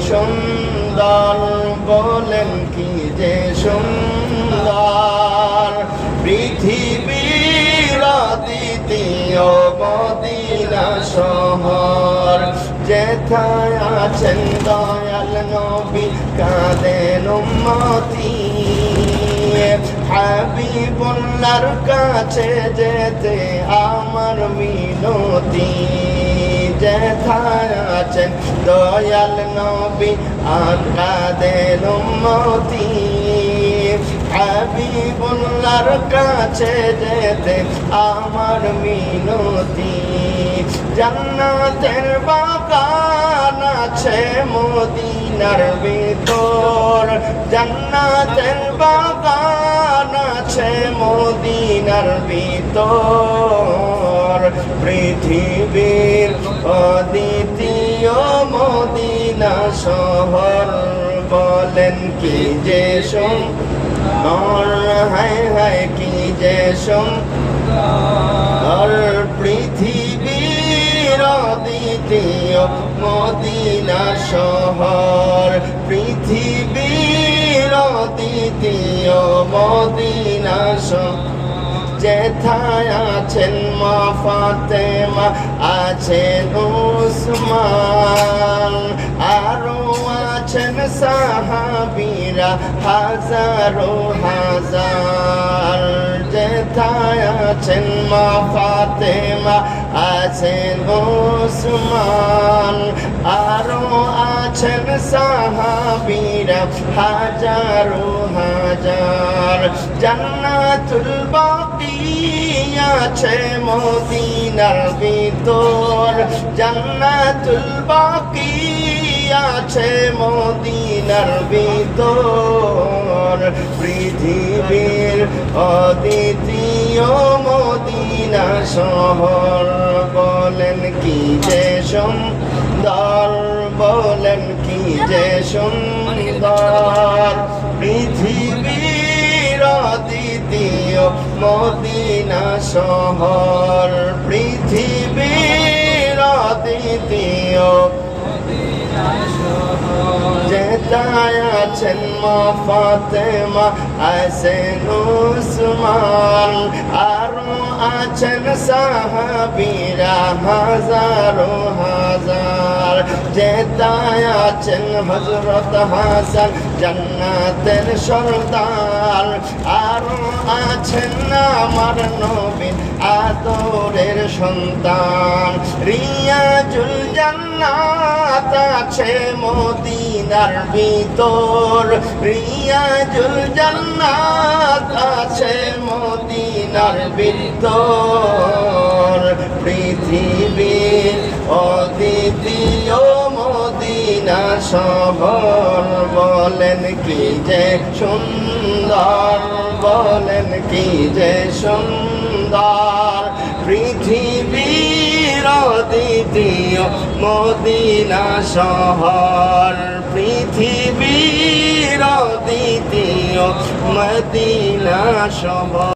সুন্দর, বলেন কি যে সুন্দর। পৃথিবীর দ্বিতীয় মদিনা শহর, যেথায় আছেন দয়াল নবী কাঁদেন উম্মতি। হাবিবুল্লাহর কাছে যেতে আমার মিনতি, যেথায় আছেন দয়াল নবী কাঁদেন উম্মতি। হাবিবুল্লাহর কাছে যেতে আমার মিনতি। জান্নাতের বাগান আছে মদিনার ভিতর, জান্নাতের বাগান আছে মদিনার ভিতর। পৃথিবীর অদ্বিতীয় মদিনা শহর, বলেন কি যে সুন্দর, হায় হায় কি যে সুন্দর। পৃথিবীর দ্বিতীয় মদিনা শহর, পৃথিবীর দ্বিতীয় মদিনা শহর। যেথায় আছেন মা ফাতেমা, আছেন উসমান, আরো আছেন সাহাবীরা হাজারো হাজার। যেথায় আছেন মা ফাতেমা, আছেন উসমান, আরো আছেন সাহাবীরা হাজারো হাজার। জান্নাতুল বাকি আছে মদিনার ভিতর, জান্নাতুল বাকি আছে মদিনার ভিতর। পৃথিবীর অদ্বিতীয় মদিনা শহর, বলেন কি যে সুন্দর, বলেন কি যে সুন্দর। পৃথিবীর দ্বিতীয় মদিনা শহর, পৃথিবীর দ্বিতীয় যেথায় আছেন মা ফাতেমা, আছেন উসমান, আরো আছেন সাহাবীরা হাজারো হাজার। যেথায় আছেন হযরত হাসান জান্নাতের সরদার, আরো আছেন আমার নবীর আদরের সন্তান। রিয়াজুল জান্নাত আছে মদিনার ভিতর, রিয়াজুল জান্নাত আছে মদিনার ভিতর। পৃথিবীর অদ্বিতীয় মদিনা শহর, বলেন কি যে সুন্দর, বলেন কি যে সুন্দর। পৃথিবীর দ্বিতীয় মদিনা শহর, পৃথিবীর দ্বিতীয় মদিনা শহর।